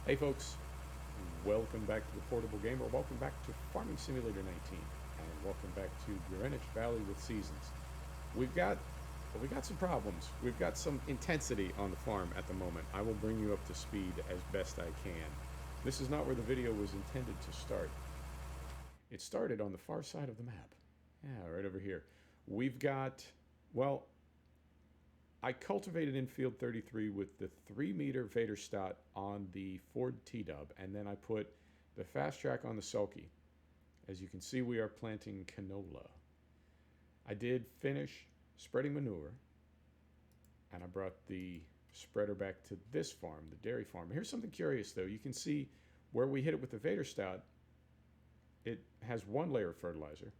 Hey folks, welcome back to the Portable Gamer. Welcome back to Farming Simulator 19, and welcome back to Greenwich Valley with Seasons. We got some problems. We've got some intensity on the farm at the moment. I will bring you up to speed as best I can. This is not where the video was intended to start. It started on the far side of the map. Yeah, right over here. We've got, well, I cultivated in field 33 with the 3-meter Vaderstadt on the Ford T-Dub, and then I put the fast track on the sulky. As you can see, we are planting canola. I did finish spreading manure, and I brought the spreader back to this farm, the dairy farm. Here's something curious, though. You can see where we hit it with the Vaderstadt, it has one layer of fertilizer.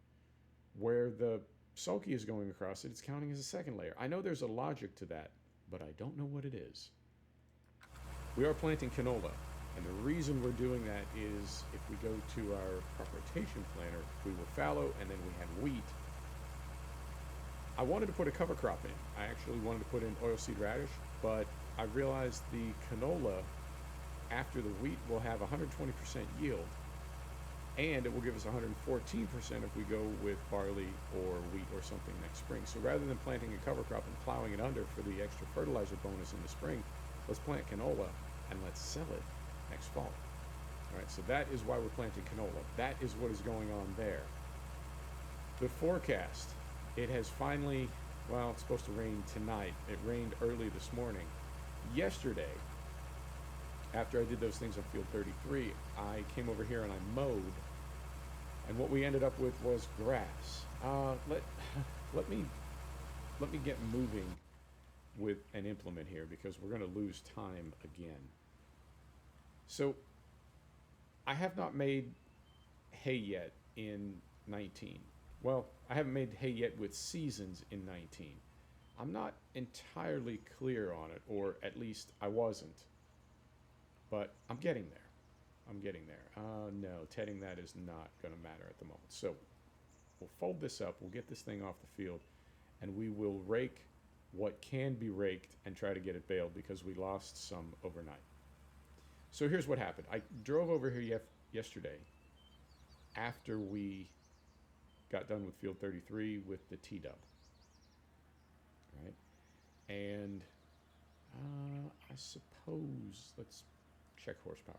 Where the sulky is going across it, it's counting as a second layer. I know there's a logic to that, but I don't know what it is. We are planting canola, and the reason we're doing that is if we go to our crop rotation planner, we were fallow, and then we had wheat. I wanted to put a cover crop in. I actually wanted to put in oilseed radish, but I realized the canola after the wheat will have 120% yield, and it will give us 114% if we go with barley or wheat or something next spring. So rather than planting a cover crop and plowing it under for the extra fertilizer bonus in the spring, let's plant canola and let's sell it next fall. All right, so that is why we're planting canola. That is what is going on there. The forecast, it has finally, well, it's supposed to rain tonight. It rained early this morning. Yesterday, after I did those things on field 33, I came over here and I mowed, and what we ended up with was grass. Let me get moving with an implement here because we're going to lose time again. So I have not made hay yet in 19. Well, I haven't made hay yet with Seasons in 19. I'm not entirely clear on it, or at least I wasn't. But I'm getting there. I'm getting there. No, tedding that is not going to matter at the moment. So we'll fold this up. We'll get this thing off the field. And we will rake what can be raked and try to get it baled because we lost some overnight. So here's what happened. I drove over here yesterday after we got done with field 33 with the T-Dub. Right? And I suppose, let's check horsepower.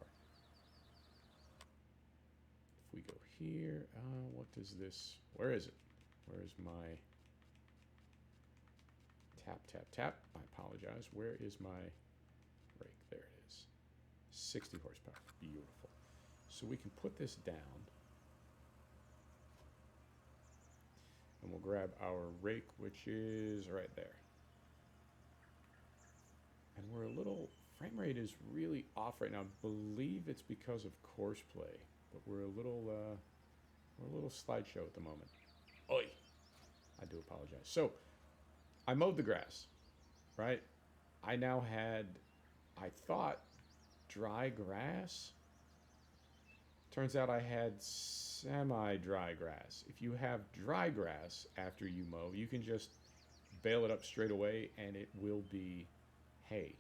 If we go here, what does this, where is it? Where is my tap, tap, tap? I apologize. Where is my rake? There it is. 60 horsepower. Beautiful. So we can put this down. And we'll grab our rake, which is right there. And we're a little, frame rate is really off right now. I believe it's because of course play, but we're a little slideshow at the moment. Oi! I do apologize. So, I mowed the grass, right? I now had, I thought, dry grass. Turns out I had semi-dry grass. If you have dry grass after you mow, you can just bale it up straight away and it will be hay.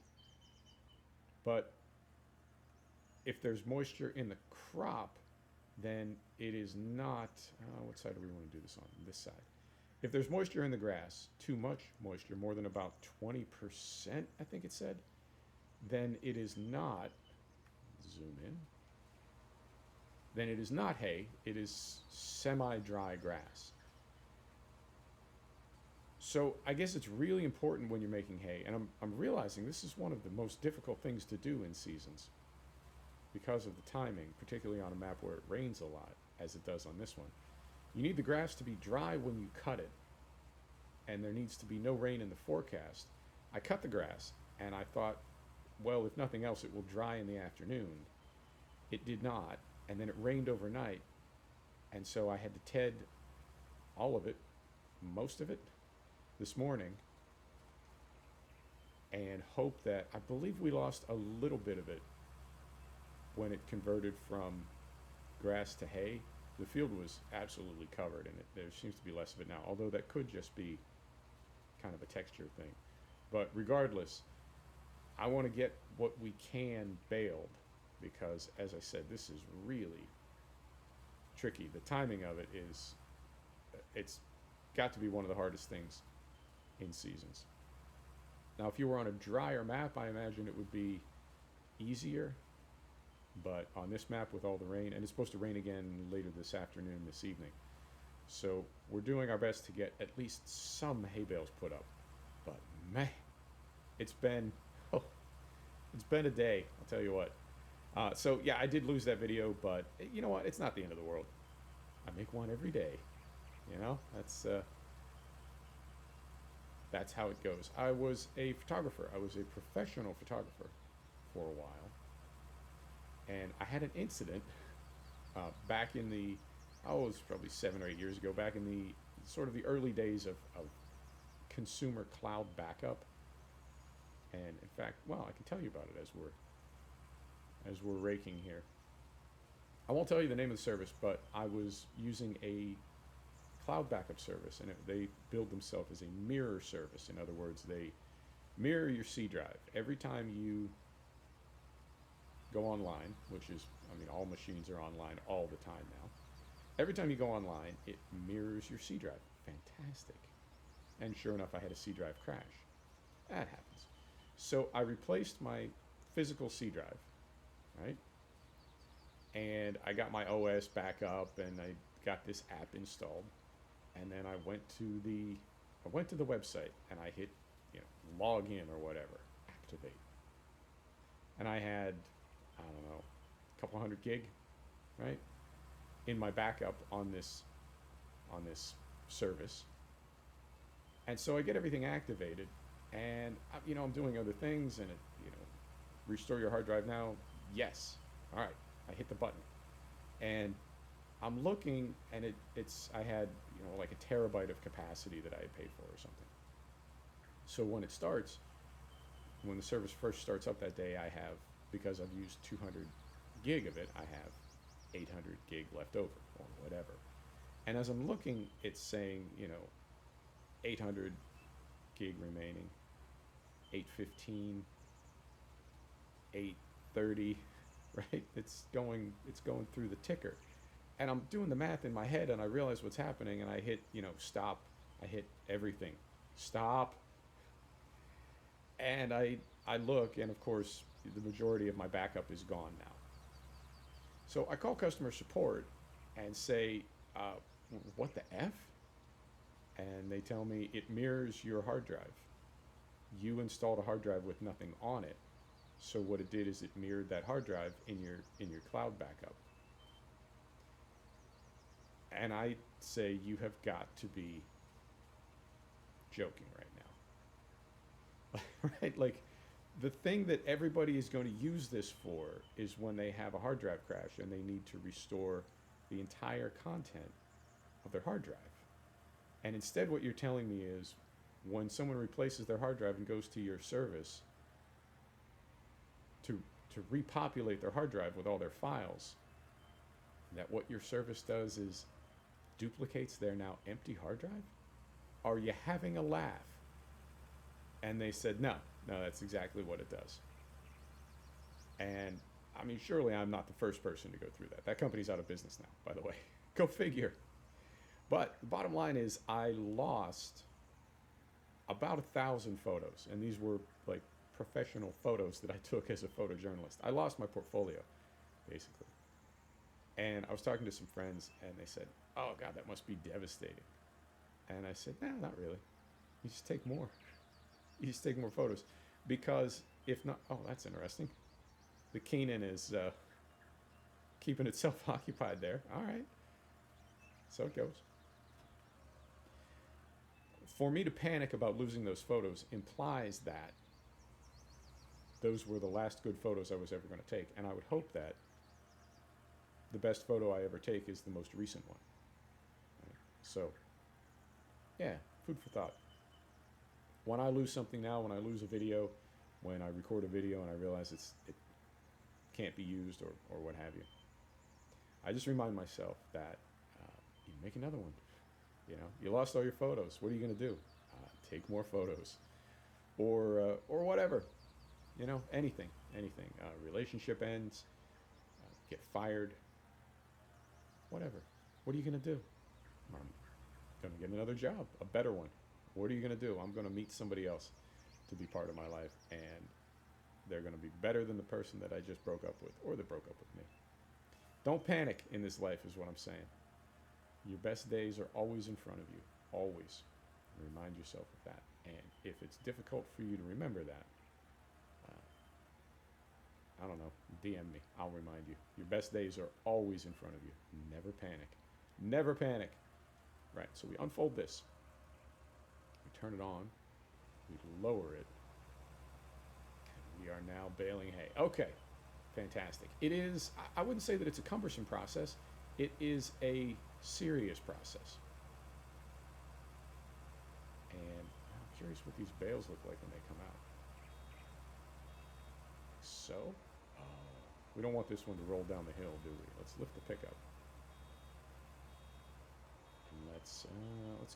But if there's moisture in the crop, then it is not, what side do we want to do this on? This side. If there's moisture in the grass, too much moisture, more than about 20%, I think it said, then it is not, zoom in, then it is not hay, it is semi-dry grass. So I guess it's really important when you're making hay, and I'm realizing this is one of the most difficult things to do in Seasons because of the timing, particularly on a map where it rains a lot, as it does on this one. You need the grass to be dry when you cut it, and there needs to be no rain in the forecast. I cut the grass, and I thought, well, if nothing else, it will dry in the afternoon. It did not, and then it rained overnight, and so I had to ted all of it, most of it, this morning, and hope that, I believe we lost a little bit of it when it converted from grass to hay. The field was absolutely covered, and there seems to be less of it now, although that could just be kind of a texture thing. But regardless, I want to get what we can baled. because, as I said, this is really tricky. The timing of it is, it's got to be one of the hardest things in seasons. Now, if you were on a drier map, I imagine it would be easier. But on this map with all the rain, and it's supposed to rain again later this afternoon, this evening. So we're doing our best to get at least some hay bales put up. But man, it's been, oh, it's been a day, I'll tell you what. So yeah, I did lose that video, but you know what? It's not the end of the world. I make one every day. You know, that's how it goes. I was a photographer. I was a professional photographer for a while. And I had an incident back in the, oh, it was probably 7 or 8 years ago, back in the sort of the early days of consumer cloud backup. And in fact, well, I can tell you about it as we're raking here. I won't tell you the name of the service, but I was using a cloud backup service, and they build themselves as a mirror service. In other words, they mirror your C drive every time you go online, which is, I mean, all machines are online all the time now. Every time you go online, it mirrors your C drive. Fantastic. And sure enough, I had a C drive crash. That happens. So I replaced my physical C drive, right? And I got my OS back up, and I got this app installed. And then I went to the website, and I hit, log in or whatever, activate. And I had, I don't know, a couple hundred gig, right, in my backup on this service. And so I get everything activated, and I'm doing other things, and it, restore your hard drive now. Yes. All right. I hit the button, and I'm looking, and I had like a terabyte of capacity that I had paid for or something. So when the service first starts up that day, I have, because I've used 200 gig of it, I have 800 gig left over or whatever. And as I'm looking, it's saying, 800 gig remaining, 815, 830, right? It's going through the ticker. And I'm doing the math in my head, and I realize what's happening, and I hit, stop. I hit everything. Stop. And I look, and of course, the majority of my backup is gone now. So I call customer support and say, what the F? And they tell me it mirrors your hard drive. You installed a hard drive with nothing on it. So what it did is it mirrored that hard drive in your cloud backup. And I say, you have got to be joking right now. Right? Like, the thing that everybody is going to use this for is when they have a hard drive crash and they need to restore the entire content of their hard drive. And instead, what you're telling me is, when someone replaces their hard drive and goes to your service to repopulate their hard drive with all their files, that what your service does is duplicates their now empty hard drive? Are you having a laugh? And they said, no, that's exactly what it does. And I mean, surely I'm not the first person to go through that. That company's out of business now, by the way. Go figure. But the bottom line is, I lost about 1,000 photos, and these were like professional photos that I took as a photojournalist. I lost my portfolio, basically. And I was talking to some friends, and they said, oh God, that must be devastating. And I said, no, not really. You just take more. You just take more photos. Because if not, oh, that's interesting. The Keenan is keeping itself occupied there. All right. So it goes. For me to panic about losing those photos implies that those were the last good photos I was ever going to take. And I would hope that the best photo I ever take is the most recent one. Right? So, yeah, food for thought. When I lose something now, when I lose a video, when I record a video and I realize it can't be used or what have you, I just remind myself that you make another one. You lost all your photos. What are you going to do? Take more photos, or whatever. Anything. Relationship ends. get fired, whatever. What are you going to do? I'm going to get another job, a better one. What are you going to do? I'm going to meet somebody else to be part of my life, and they're going to be better than the person that I just broke up with or that broke up with me. Don't panic in this life, is what I'm saying. Your best days are always in front of you, always. Remind yourself of that. And if it's difficult for you to remember that, I don't know, DM me. I'll remind you. Your best days are always in front of you. Never panic. Never panic. Right, so we unfold this. We turn it on. We lower it. And we are now baling hay. Okay, fantastic. It is, I wouldn't say that it's a cumbersome process. It is a serious process. And I'm curious what these bales look like when they come out. So, we don't want this one to roll down the hill, do we? Let's lift the pickup. And let's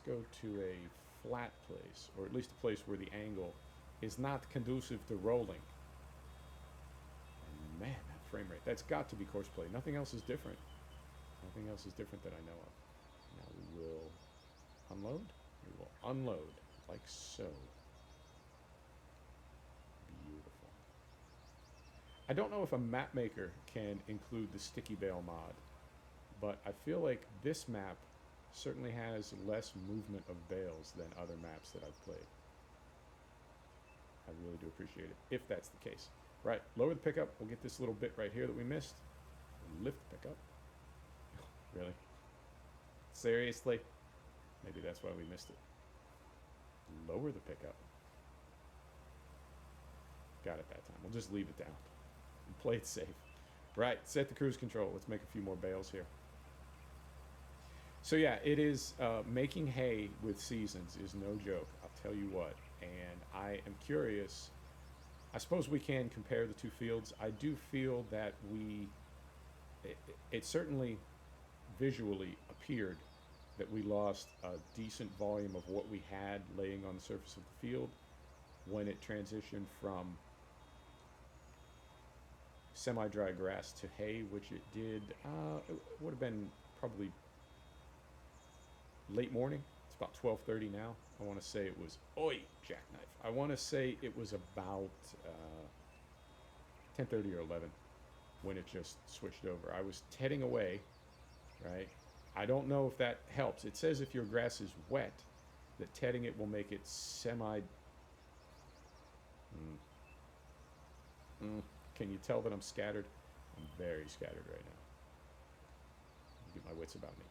go to a flat place, or at least a place where the angle is not conducive to rolling. And man, that frame rate, that's got to be course play. Nothing else is different. Nothing else is different that I know of. Now we will unload. We will unload like so. Beautiful. I don't know if a map maker can include the sticky bale mod, but I feel like this map certainly has less movement of bales than other maps that I've played. I really do appreciate it, if that's the case. Right, lower the pickup. We'll get this little bit right here that we missed. Lift the pickup. Really? Seriously? Maybe that's why we missed it. Lower the pickup. Got it that time. We'll just leave it down and play it safe. Right, set the cruise control. Let's make a few more bales here. So yeah, it is, making hay with seasons is no joke, I'll tell you what. And I am curious, I suppose we can compare the two fields. I do feel that it certainly visually appeared that we lost a decent volume of what we had laying on the surface of the field when it transitioned from semi-dry grass to hay, which it did, it would have been probably late morning. It's about 12:30 now. I want to say it was, oi, jackknife. I want to say it was about 10:30 or 11 when it just switched over. I was heading away, right? I don't know if that helps. It says if your grass is wet, that tedding it will make it semi... Can you tell that I'm scattered? I'm very scattered right now. Get my wits about me.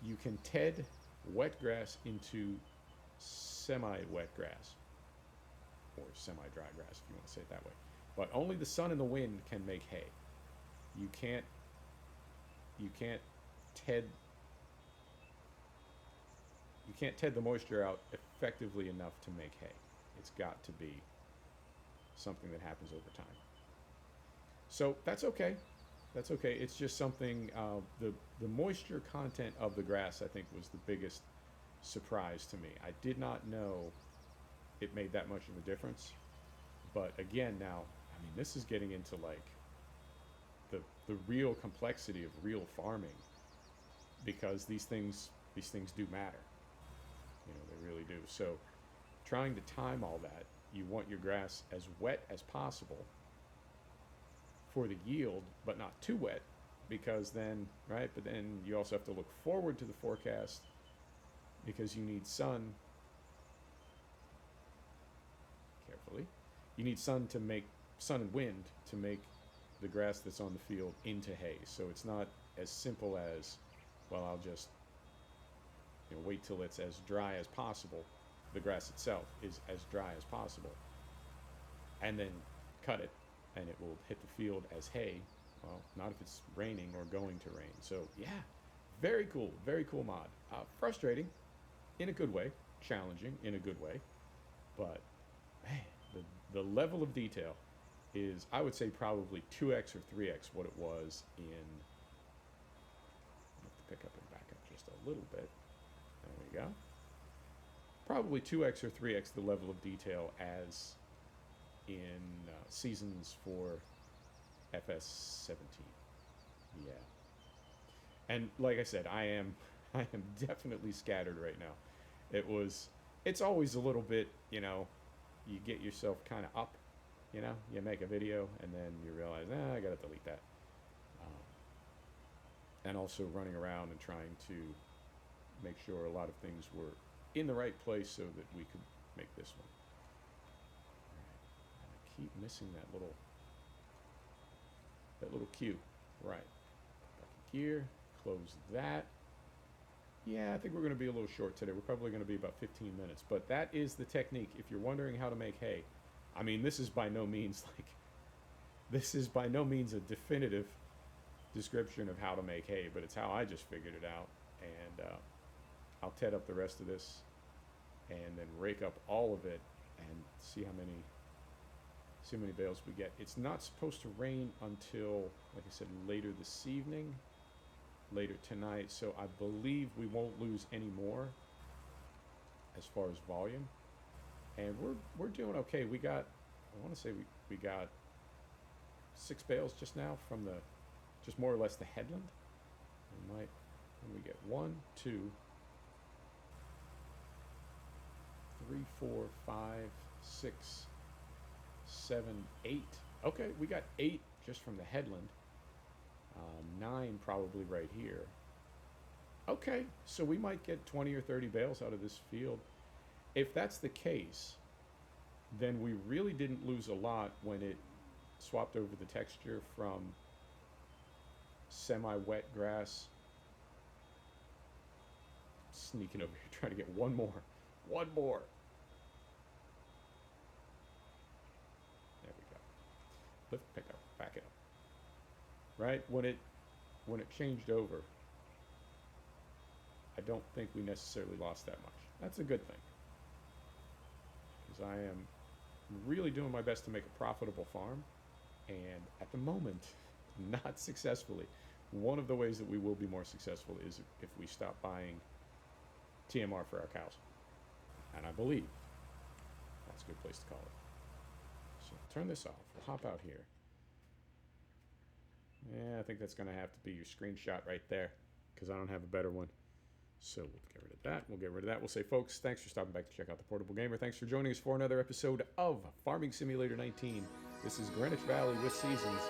You can ted wet grass into semi-wet grass, or semi-dry grass if you want to say it that way. But only the sun and the wind can make hay. You can't ted the moisture out effectively enough to make hay. It's got to be something that happens over time. So that's okay. That's okay. It's just something, the moisture content of the grass, I think, was the biggest surprise to me. I did not know it made that much of a difference. But again, now, I mean, this is getting into like the real complexity of real farming, because these things do matter. You know, they really do. So trying to time all that, you want your grass as wet as possible for the yield, but not too wet, because then, right, but then you also have to look forward to the forecast, because you need sun, carefully, you need sun and wind to make the grass that's on the field into hay. So it's not as simple as, well, I'll just, you know, wait till it's as dry as possible. The grass itself is as dry as possible, and then cut it, and it will hit the field as hay. Well, not if it's raining or going to rain. So yeah, very cool mod. Frustrating in a good way, challenging in a good way, but man, the level of detail is, I would say, probably 2x or 3x what it was in, I'll have to pick up and back up just a little bit. There we go. Probably 2x or 3x the level of detail as in seasons for FS19. Yeah. And like I said, I am definitely scattered right now. It was it's always a little bit, you get yourself kind of up, you make a video and then you realize, I got to delete that. Um, and also running around and trying to make sure a lot of things were in the right place so that we could make this one. All right. And I keep missing that little cue. Right. Back in gear. Close that. Yeah, I think we're going to be a little short today. We're probably going to be about 15 minutes. But that is the technique. If you're wondering how to make hay, I mean, this is by no means a definitive description of how to make hay, but it's how I just figured it out. And I'll ted up the rest of this and then rake up all of it and see how many bales we get. It's not supposed to rain until, like I said, later this evening, later tonight. So I believe we won't lose any more as far as volume. And we're doing okay. I want to say we got 6 bales just now from just more or less the headland. We get 1, 2, 3, 4, 5, 6, 7, 8. Okay, we got 8 just from the headland. 9 probably right here. Okay, so we might get 20 or 30 bales out of this field. If that's the case, then we really didn't lose a lot when it swapped over the texture from semi-wet grass. Sneaking over here, trying to get one more. One more. There we go. Lift, pick up, back it up. Right? When it changed over, I don't think we necessarily lost that much. That's a good thing. Because I am really doing my best to make a profitable farm. And at the moment, not successfully. One of the ways that we will be more successful is if we stop buying TMR for our cows. And I believe that's a good place to call it. So turn this off. We'll hop out here. Yeah, I think that's going to have to be your screenshot right there because I don't have a better one. So we'll get rid of that. We'll say, folks, thanks for stopping back to check out the Portable Gamer. Thanks for joining us for another episode of Farming Simulator 19. This is Greenwich Valley with Seasons.